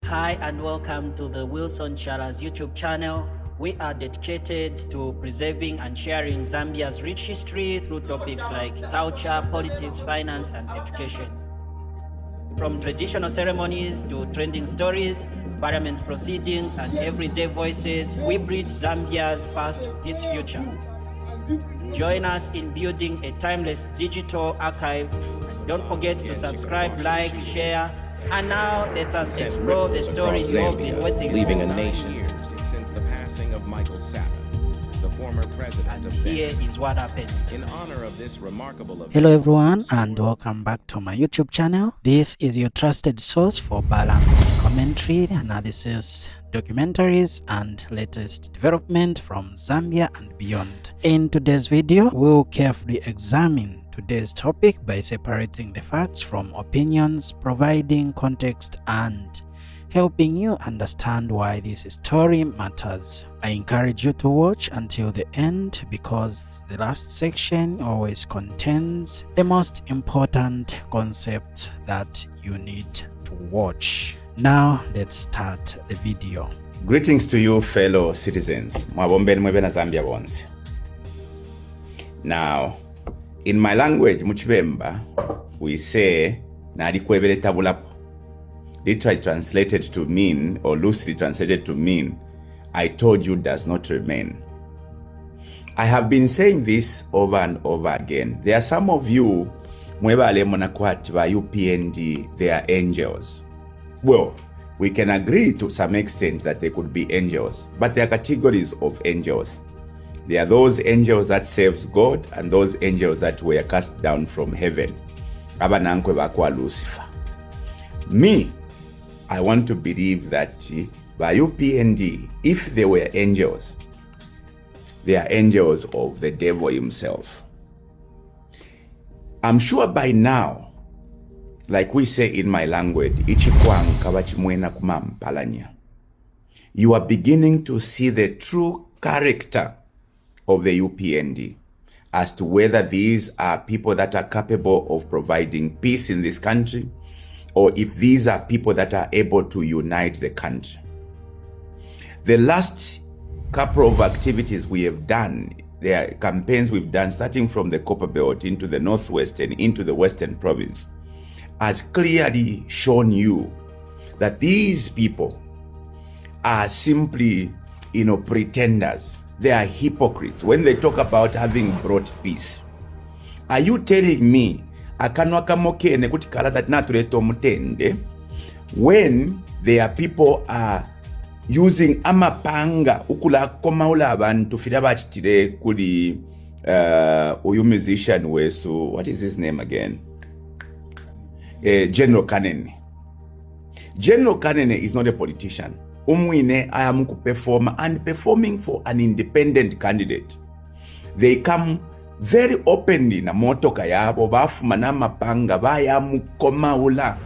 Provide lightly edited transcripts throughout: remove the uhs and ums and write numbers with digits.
Hi and welcome to the Wilson Chala's YouTube channel. We are dedicated to preserving and sharing Zambia's rich history through topics like culture, politics, finance, and education. From traditional ceremonies to trending stories, parliament proceedings, and everyday voices, we bridge Zambia's past to its future. Join us in building a timeless digital archive. And don't forget to subscribe, like, share, and now let us explore the story you've been waiting leaving for. a nation since the passing of Michael Sata, the former president And of here Zambia. is what happened. In honor of this remarkable event, Hello everyone and welcome back to my YouTube channel. This is your trusted source for balanced commentary, analysis, documentaries and latest development from Zambia and beyond. In today's video, we'll carefully examine today's topic by separating the facts from opinions, providing context and helping you understand why this story matters. I encourage you to watch until the end because the last section always contains the most important concept that you need to watch. Now let's start the video. Greetings to you fellow citizens. Mwabombeni mwebena Zambia bonse. Now, in my language, Muchibemba, we say, Nadi kwebele tabulapo. Literally translated to mean, or loosely translated to mean, I told you does not remain. I have been saying this over and over again. There are some of you, mwebale monakwati ba UPND, they are angels. Well, we can agree to some extent that they could be angels, but there are categories of angels. There are those angels that serves God and those angels that were cast down from heaven. Abanankwe bakwa Lucifer. Me, I want to believe that by UPND, if they were angels, they are angels of the devil himself. I'm sure by now, like we say in my language, you are beginning to see the true character of the UPND as to whether these are people that are capable of providing peace in this country, or if these are people that are able to unite the country. The last couple of activities we have done, there are campaigns we've done starting from the Copper Belt into the Northwest and into the Western Province, has clearly shown you that these people are simply, pretenders. They are hypocrites when they talk about having brought peace. Are you telling me akanwa kamokene kuti kala that natureto mutende when their people are using amapanga ukula komaula abantu fira bachitire kuli uyu musician wesu, what is his name again? General Kanene. General Kanene is not a politician. Umwine ayamu perform and performing for an independent candidate. They come very openly na motoka yabo bafuma na mapanga bayamu komaula.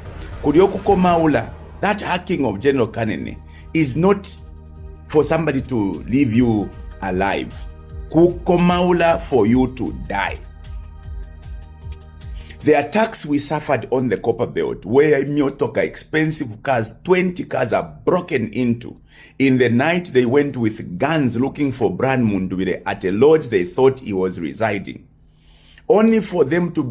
Kurioku komaula, that hacking of General Kanene is not for somebody to leave you alive. Kukomaula for you to die. The attacks we suffered on the Copper Belt, where Myotoka expensive cars, 20 cars are broken into. In the night, they went with guns looking for Brand Mundubile at a lodge they thought he was residing. Only for them to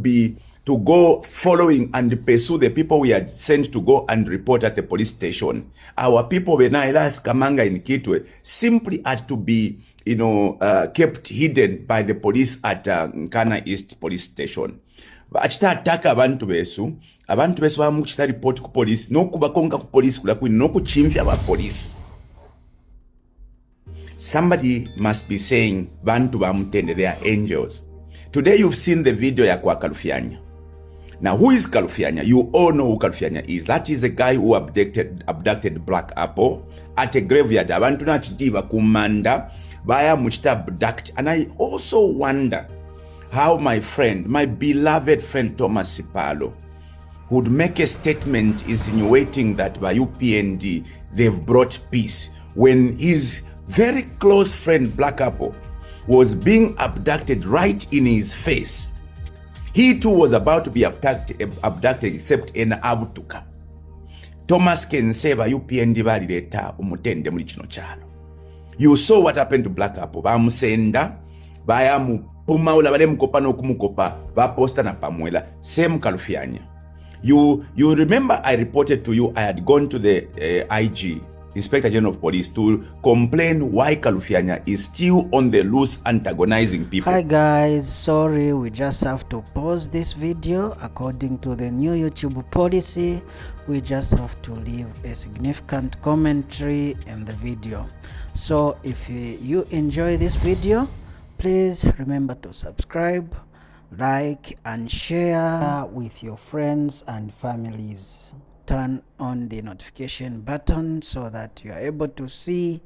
go following and pursue the people we had sent to go and report at the police station. Our people, Benairas, Kamanga in Kitwe, simply had to be, kept hidden by the police at Nkana East police station. Achita ataka abantu besu bamukita report ku police nokubakonga ku police kulakwini nokuchimfya ba police. Somebody must be saying bantu bamutende, they are angels. Today you've seen the video ya kwa Kalufyanya. Now who is Kalufyanya? You all know who Kalufyanya is. That is a guy who abducted Black Apple at a graveyard. Abantu nachidiba kumanda baya muchita abduct. And I also wonder how my friend, my beloved friend Thomas Sipalo, would make a statement insinuating that by UPND they've brought peace when his very close friend Black Apple was being abducted right in his face. He too was about to be abducted except in Abutuka. Thomas Kenseba UPND balireta umutende muri kino kyalo. You saw what happened to Black Apple. Bamusenda bayamupuma bale mukopa n'okumukopa baposta na pamwela same Kalufyanya. You remember I reported to you I had gone to the IG, Inspector General of Police, to complain why Kalufyanya is still on the loose antagonizing people. Hi guys, sorry, we just have to pause this video. According to the new YouTube policy, we just have to leave a significant commentary in the video. So if you enjoy this video, please remember to subscribe, like and share with your friends and families. Turn on the notification button so that you are able to see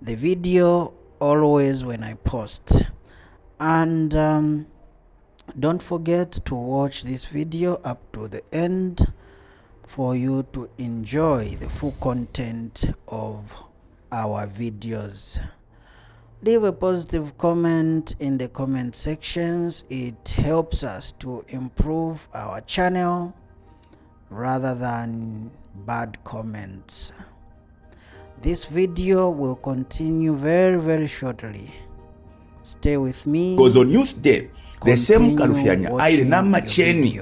the video always when I post. And don't forget to watch this video up to the end for you to enjoy the full content of our videos. Leave a positive comment in the comment sections. It helps us to improve our channel rather than bad comments. This video will continue very shortly. Stay with me. Because on Youth Day, the same Kalufyanya aile na macheni.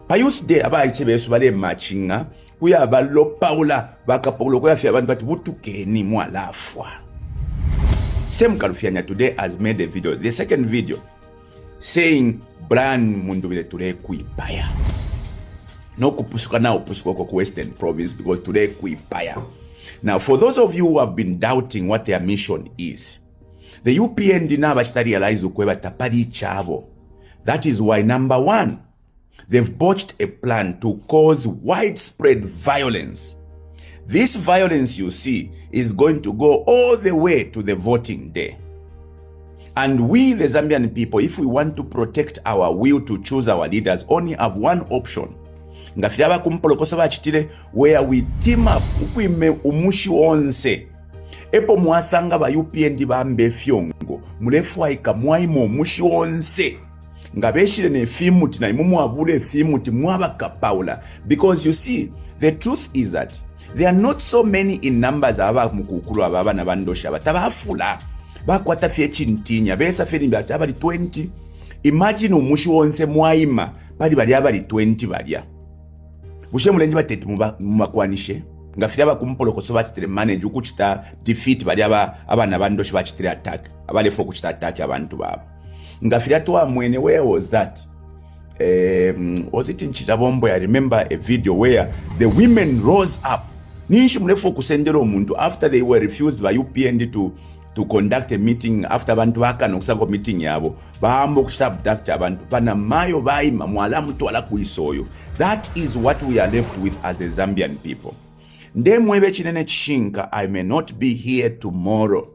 Pa Youth Day aba ichebesu bale machinga kuya balo paula bakapolo kuya fya abantu bati butukeni mwalafwa. Same Kalufyanya today has made a video, the second video, saying Brian Mundubile today kuipaya. No kupusuka na upusuka kwa Western Province because today kuipaya. Now, for those of you who have been doubting what their mission is, the UPND now realize ukweba tapadi chavo. That is why, number one, they've botched a plan to cause widespread violence. This violence you see is going to go all the way to the voting day. And we, the Zambian people, if we want to protect our will to choose our leaders, only have one option. Ngafyaba kumpolokosa bachitire where we team up ukwime umushi onse. Epo mwasanga ba UPND bambe fyongo. Mulefu aika mwaimo umushi onse. Ngabeshire ne fimuti na imumu abule fimuti mwaba kapaula. Because you see, the truth is that there are not so many in numbers aba mukukulu ababa na bandosha batabafula. Bakwata fye chintinya besa fye nimbata abali 20. Imagine umushi onse mwaima bali abali 20 balia. Bushe mulenji batete mumakwanishe ngafira bakumpolokoso batitire manage ukuchita defeat bali abana bandoshe bachitire attack abalefo kuchita attack abantu babo ngafira to mwene. Where was that? Was it in Chitabombo? I remember a video where the women rose up ninshi mulefo kusendera omuntu after they were refused by UPND to conduct a meeting after abantu bakana okusaba meeting yabo bahambo kuchita abduct abantu pana mayo bayima mwala mtu ala kuisoyo. That is what we are left with as a Zambian people. Ndemwebe chinene chishinka, I may not be here tomorrow.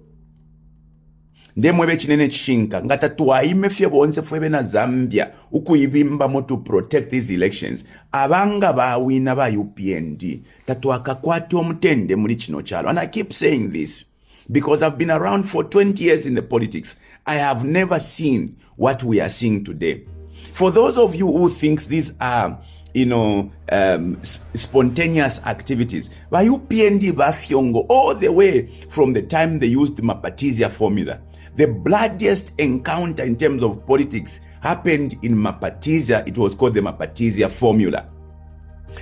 Ndemwebe chinene chishinka ngata tuwaime fye bonse fwebe na Zambia ukuyibimba mo to protect these elections. Abanga bawina ba UPND tatuwakakwati omutende muri kino kyalo. And I keep saying this because I've been around for 20 years in the politics. I have never seen what we are seeing today. For those of you who think these are, spontaneous activities, by UPND bafyongo all the way from the time they used Mapatizia formula. The bloodiest encounter in terms of politics happened in Mapatizia. It was called the Mapatizia formula.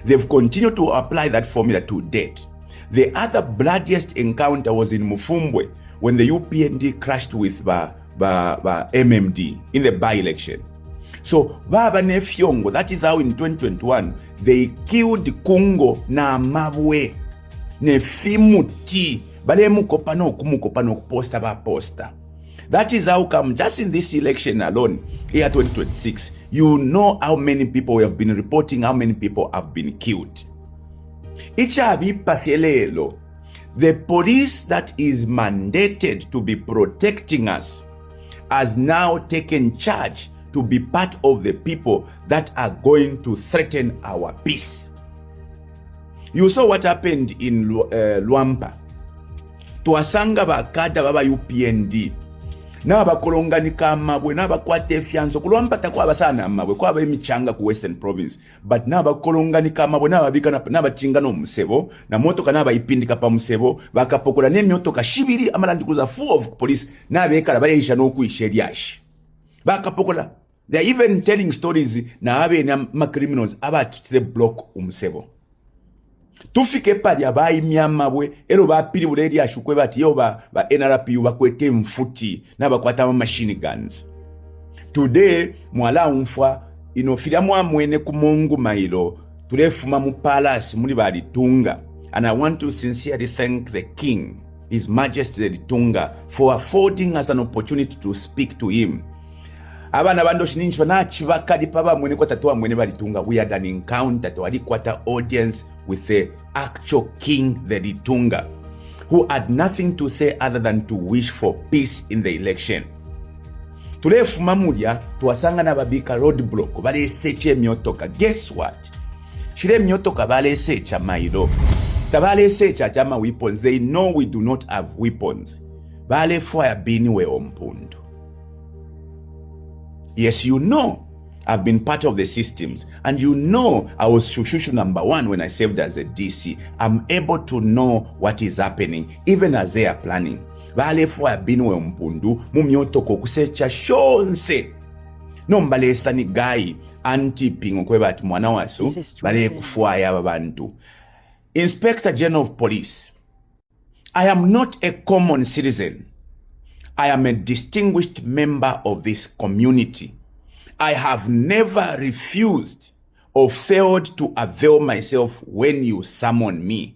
They've continued to apply that formula to date. The other bloodiest encounter was in Mufumbwe when the UPND crashed with MMD in the by-election. So, Baba Nefyongo, that is how in 2021, they killed Kungo na Mabwe. Nefimuti, bale mukopano kumukopano posta ba posta. That is how come, just in this election alone, here 2026, you know how many people we have been reporting, how many people have been killed. Ichabi pathielelo, the police that is mandated to be protecting us has now taken charge to be part of the people that are going to threaten our peace. You saw what happened in Luampa. Tuwasanga bakada baba UPND n'abakolonganika amabwe n'abakwata efyanso kulwampata kwabasana amabwe kwaba emichanga ku Western Province but n'abakolonganika amabwe n'ababika n'abakinga n'omusebo na motoka n'abayipindika pa musebo bakapokola n'emyotoka shibiri amalandikuza full of police n'abekala bayisha n'okuyisha eryashi bakapokola. They are even telling stories na abe na criminals abatutire block umusebo tufike pali abayimya amabwe ero bapiri buleri ashukwe bati yo ba NRPU bakwete mfuti n'abakwata machine guns. Today mwala umfwa inofira mwamwene ku Mungu Mailo tulefuma mu palace muri balitunga, and I want to sincerely thank the king, His Majesty Litunga, for affording us an opportunity to speak to him. Abana bandoshi ninchi banachi bakali paba mwene kwa tatuwa mwene balitunga. We had an encounter to alikwata audience with the actual king, the Litunga, who had nothing to say other than to wish for peace in the election. Tulefuma mulya tuwasanga na babika roadblock bale seche myotoka. Guess what? Shire myotoka bale secha Mailo. Tabale secha chama weapons. They know we do not have weapons. Bale fire Binewell Mpundu. Yes, you know, I've been part of the systems, and you know I was Shushushu #1 when I served as a DC. I'm able to know what is happening, even as they are planning. Bale fire Binewell Mpundu, mumyotoko kusecha shonse. No mbalesa ni gai anti-pingo kweba ati mwana wasu, bale kufuaya babantu. Inspector General of Police, I am not a common citizen. I am a distinguished member of this community. I have never refused or failed to avail myself when you summon me.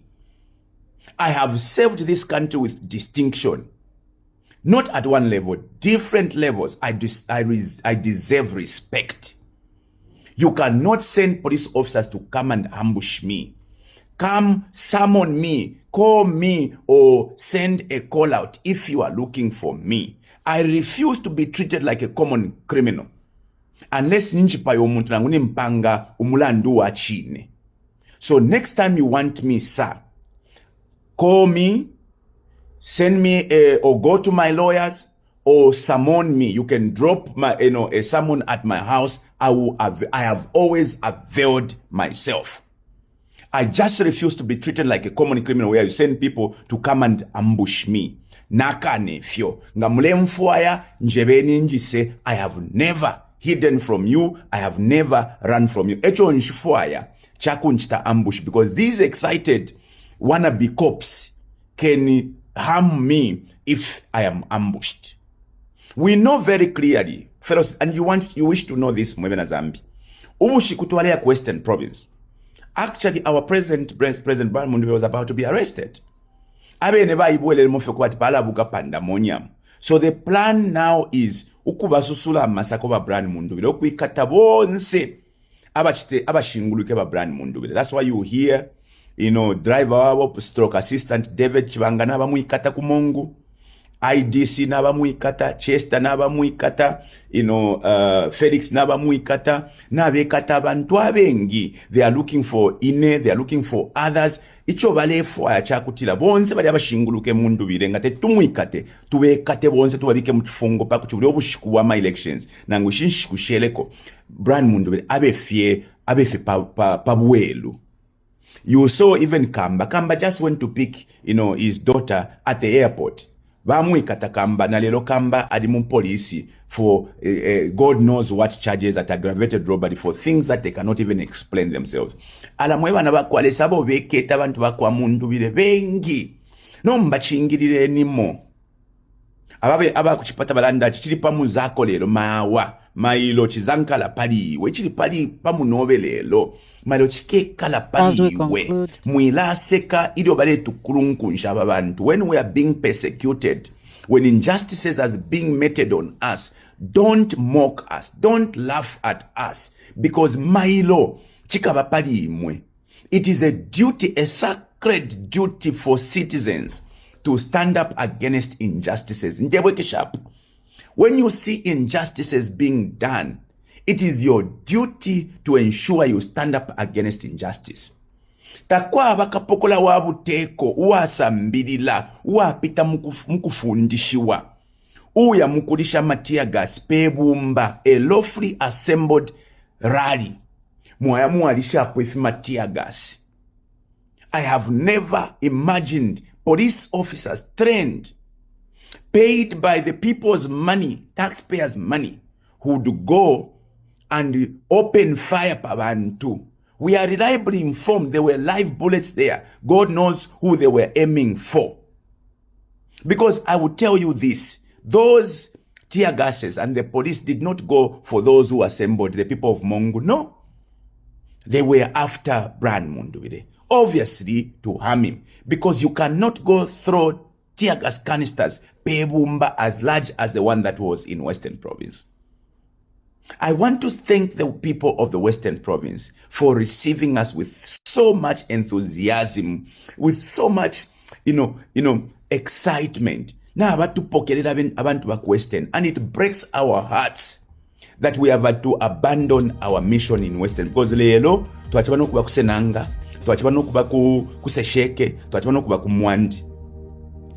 I have served this country with distinction. Not at one level, different levels. I deserve respect. You cannot send police officers to come and ambush me. Come summon me, call me, or send a call out if you are looking for me. I refuse to be treated like a common criminal. Unless ninjipa yomuntu nanguni mpanga umulandu wa chine. So next time you want me, sir, call me, send me or go to my lawyers or summon me. You can drop my a summon at my house. I have always availed myself. I just refuse to be treated like a common criminal where you send people to come and ambush me. Naka nefyo. Ngamule mfuaya njebeni njise. I have never hidden from you. I have never run from you. Echo njifuaya chaku nchita ambush, because these excited wannabe cops can harm me if I am ambushed. We know very clearly, fellows, and you wish to know this, Mwebena Zambi. Ubushi kutualea ku Western Province. Actually, our President Mundubile was about to be arrested. So the plan now is ukubasusula masako ba Brand Mundubile okwikata bonse abashinguluke ba Brand Mundubile. That's why you hear, driver wabo stroke assistant David Chibanga n'abamuikata ku Mungu, IDC n'abamuikata, Chester n'abamuikata, Felix n'abamuikata, n'abekata abantu abengi. They are looking for Ine, they are looking for others. Icho balefo achakutila bonse bali abashinguluke Mundubile ngate tumuikate, tubekate bonse tubabike mukifungo pako chubuli obushiku wa my elections. Nangushinshikushileko Brand Mundubile abefe pabuelu. You saw even Kamba just went to pick, his daughter at the airport. Bamuikata Kamba na lelo Kamba adimu polisi for God knows what charges at aggravated robbery for things that they cannot even explain themselves. Alamweba na bakwale sabo beketa bantu bakwa Mundubile bengi. No mbachingirire nimo. Aba kuchipata balanda chichiri pamu zako lelo mailo chizankala pali we chiri pali pamu nove lelo mailo chikekala pali we mwila seka idio bale tukurunkunsha babantu. When we are being persecuted, when injustices are being meted on us, don't mock us, don't laugh at us, because mailo chikaba pali imwe. It is a duty, a sacred duty for citizens to stand up against injustices. Njebweke sharp. When you see injustices being done, it is your duty to ensure you stand up against injustice. Takwa abakapokola wabuteko, uwasambilila, uwapita mukufundishiwa. uya mukulisha matia gas pebumba a lawfully assembled rally mwayamu alisha kwefi matia gas. I have never imagined police officers trained, paid by the people's money, taxpayers' money, who would go and open fire pabantu. We are reliably informed there were live bullets there. God knows who they were aiming for. Because I will tell you this, those tear gases and the police did not go for those who assembled, the people of Mongo. No. They were after Brian Mundubile, obviously to harm him. Because you cannot go throw tear gas canisters, pebumba, as large as the one that was in Western Province. I want to thank the people of the Western Province for receiving us with so much enthusiasm, with so much, excitement. Now, abantu back Western, and it breaks our hearts that we have had to abandon our mission in Western. Because lelo, tuachibano kuba kusenanga, tuachibano kuba kusesheke, tuachibano kuba kumwandi.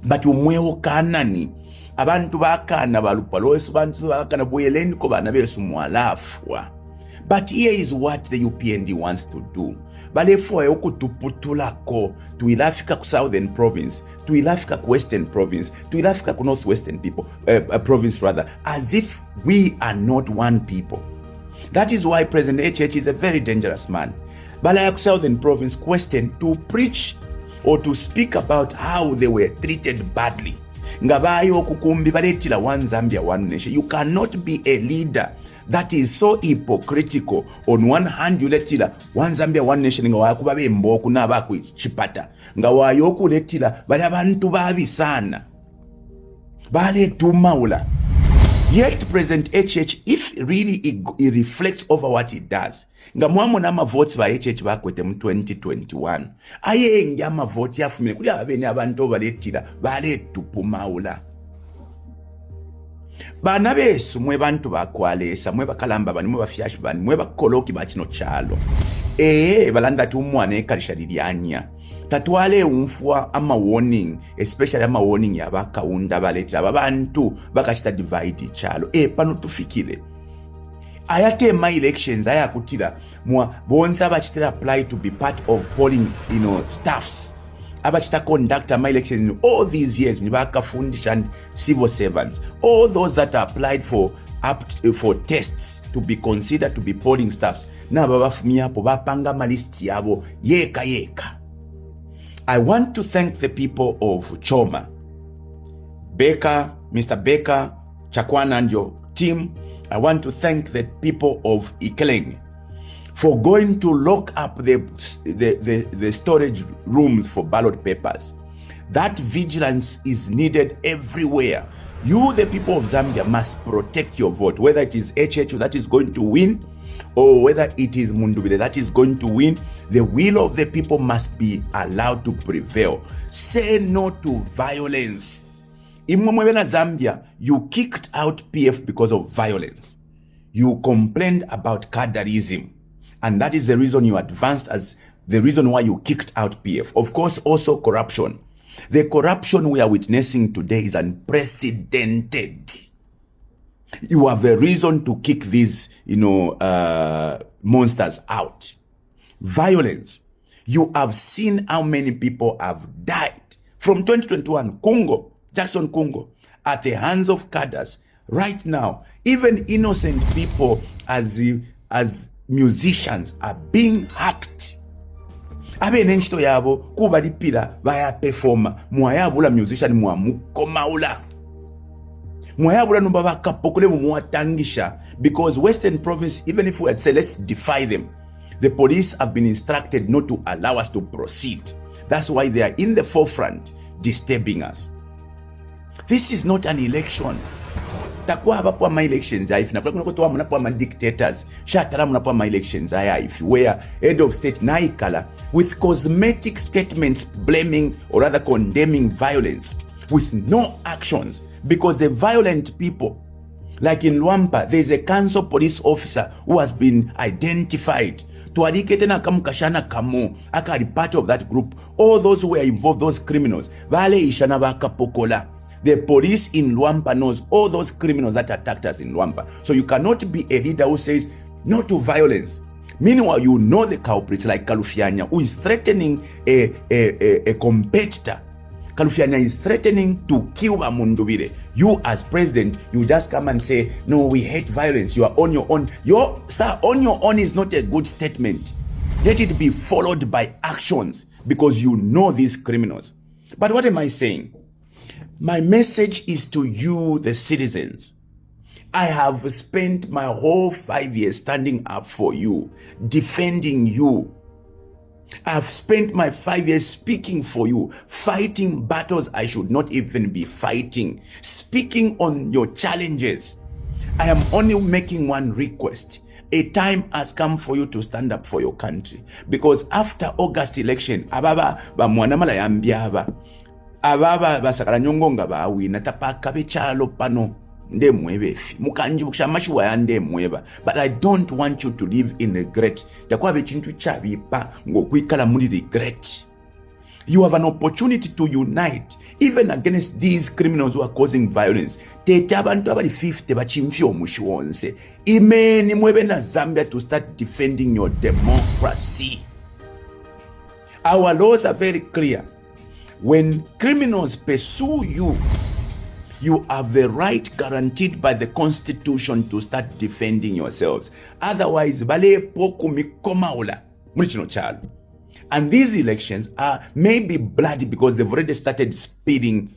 But umweho kanani, abantu bakana balupalo esu bantu bakana buyeleni ko bana besu mwalafwa. But here is what the UPND wants to do. Balefo okutuputulako tuilafika ku Southern Province, tuilafika ku Western Province, tuilafika ku Northwestern people province rather, as if we are not one people. That is why President HH is a very dangerous man. Balaya ku Southern Province question to preach or to speak about how they were treated badly. Ngabayo kukumbi baletila one Zambia, one nation. You cannot be a leader that is so hypocritical. On one hand, you letila one Zambia, one nation. Ngawayo kubabe mboku na baku chipata. Ngawayo kuletila bale abantu babi sana. Bale tumaula. Yet President HH, if really he reflects over what he does, ngamwamo nama votes ba HH bakwete mu 2021. Aye ngama vote yafumile kuli abene abantu baletira bale tupumaula. Bana besu mwe bantu bakwalesa mwe bakalamba bani mwe bafyashi bani mwe bakoloki bakino chalo. Balanda tumwane ekalisha lilianya. Tatwale umfwa ama warning, especially ama warning ya bakaunda baletira babantu bakashita divide chalo. Pano tufikile. Ayate my elections ayakutila mwa bonza bachitela apply to be part of polling staffs. Abachita conduct my elections in all these years ni bakafundisha and civil servants. All those that applied for tests to be considered to be polling staffs. Na babafumia po bapanga malisti yabo yeka. I want to thank the people of Choma, Baker, Mr. Baker, Chakwana and your team. I want to thank the people of Ikeleng for going to lock up the storage rooms for ballot papers. That vigilance is needed everywhere. You, the people of Zambia, must protect your vote, whether it is HH that is going to win or whether it is Mundubile that is going to win. The will of the people must be allowed to prevail. Say no to violence. In Zambia, you kicked out PF because of violence. You complained about cadreism. And that is the reason you advanced as the reason why you kicked out PF. Of course, also corruption. The corruption we are witnessing today is unprecedented. You have the reason to kick these, monsters out. Violence. You have seen how many people have died. From 2021, Jackson Kungo, at the hands of cadres. Right now, even innocent people as musicians are being hacked. Abe nenchito yabo kubalipira baya performa mwayabula musician mwamukomaula mwayabula numba bakapokole mwatangisha, because Western Province, even if we had said let's defy them, the police have been instructed not to allow us to proceed. That's why they are in the forefront disturbing us. This is not an election. Takuwa hapa ma elections if nakula kutoa mnapo ma dictators shatara mnapo ma elections if where head of state naikala with cosmetic statements blaming or rather condemning violence with no actions, because the violent people, like in Luampa, there's a council police officer who has been identified. Tuadikete na kamukashana kamu akari part of that group. All those who were involved, those criminals, vale ishana bakapokola. The police in Luampa knows all those criminals that attacked us in Luampa. So you cannot be a leader who says no to violence. Meanwhile, you know the culprits like Kalufianya, who is threatening a competitor. Kalufianya is threatening to kill Mundubile. You as president, you just come and say, no, we hate violence. You are on your own. Sir, on your own is not a good statement. Let it be followed by actions because you know these criminals. But what am I saying? My message is to you, the citizens. I have spent my whole 5 years standing up for you, defending you. I have spent my 5 years speaking for you, fighting battles I should not even be fighting, speaking on your challenges. I am only making one request. A time has come for you to stand up for your country. Because after August election, ababa bamwanamala yambyaba, ababa basakala nyongonga bawina tapaka bechalo pano. But I don't want you to live in regret. You have an opportunity to unite even against these criminals who are causing violence. Imeni mwebe na Zambia to start defending your democracy. Our laws are very clear. When criminals pursue you, you have the right guaranteed by the Constitution to start defending yourselves. Otherwise, and these elections are maybe bloody because they've already started spilling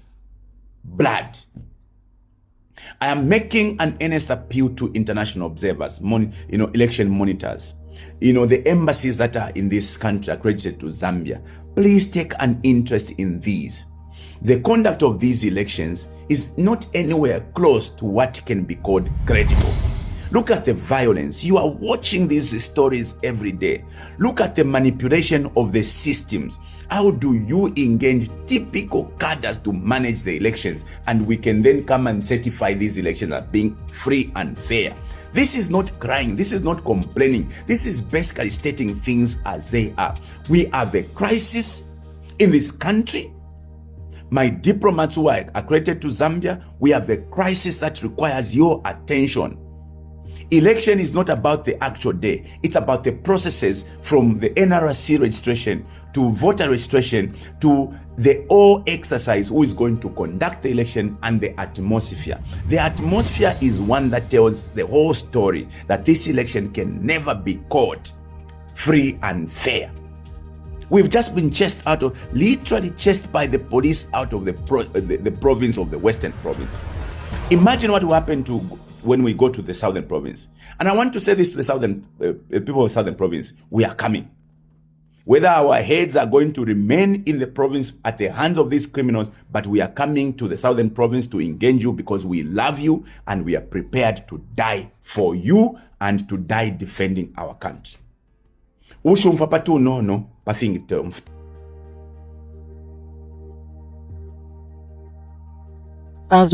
blood. I am making an earnest appeal to international observers, election monitors, the embassies that are in this country accredited to Zambia. Please take an interest in these. The conduct of these elections is not anywhere close to what can be called credible. Look at the violence. You are watching these stories every day. Look at the manipulation of the systems. How do you engage typical cadres to manage the elections? And we can then come and certify these elections as being free and fair. This is not crying. This is not complaining. This is basically stating things as they are. We have a crisis in this country. My diplomats who are accredited to Zambia, we have a crisis that requires your attention. Election is not about the actual day. It's about the processes from the NRC registration to voter registration to the all exercise who is going to conduct the election and the atmosphere. The atmosphere is one that tells the whole story that this election can never be called free and fair. We've just been literally chased by the police out of the province of the Western Province. Imagine what will happen when we go to the Southern Province. And I want to say this to the people of Southern Province. We are coming. Whether our heads are going to remain in the province at the hands of these criminals, but we are coming to the Southern Province to engage you because we love you and we are prepared to die for you and to die defending our country. As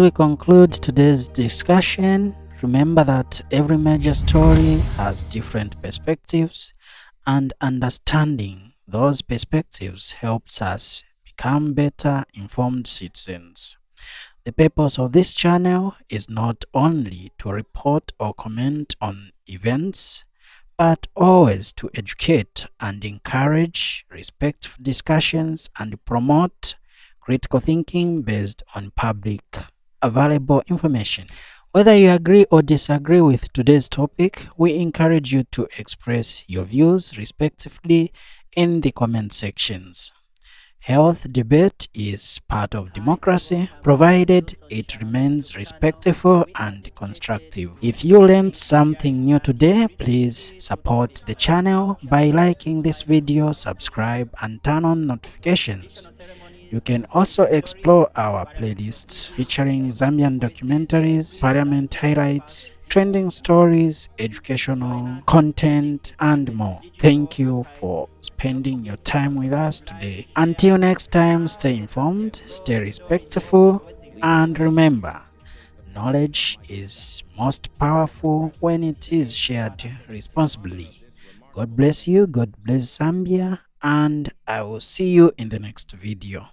we conclude today's discussion, remember that every major story has different perspectives, and understanding those perspectives helps us become better informed citizens. The purpose of this channel is not only to report or comment on events, but always to educate and encourage respectful discussions and promote critical thinking based on public available information. Whether you agree or disagree with today's topic, we encourage you to express your views respectively in the comment sections. Health debate is part of democracy, provided it remains respectful and constructive. If you learned something new today, please support the channel by liking this video, subscribe, and turn on notifications. You can also explore our playlists featuring Zambian documentaries, parliament highlights, trending stories, educational content, and more. Thank you for spending your time with us today. Until next time, stay informed, stay respectful, and remember, knowledge is most powerful when it is shared responsibly. God bless you, God bless Zambia, and I will see you in the next video.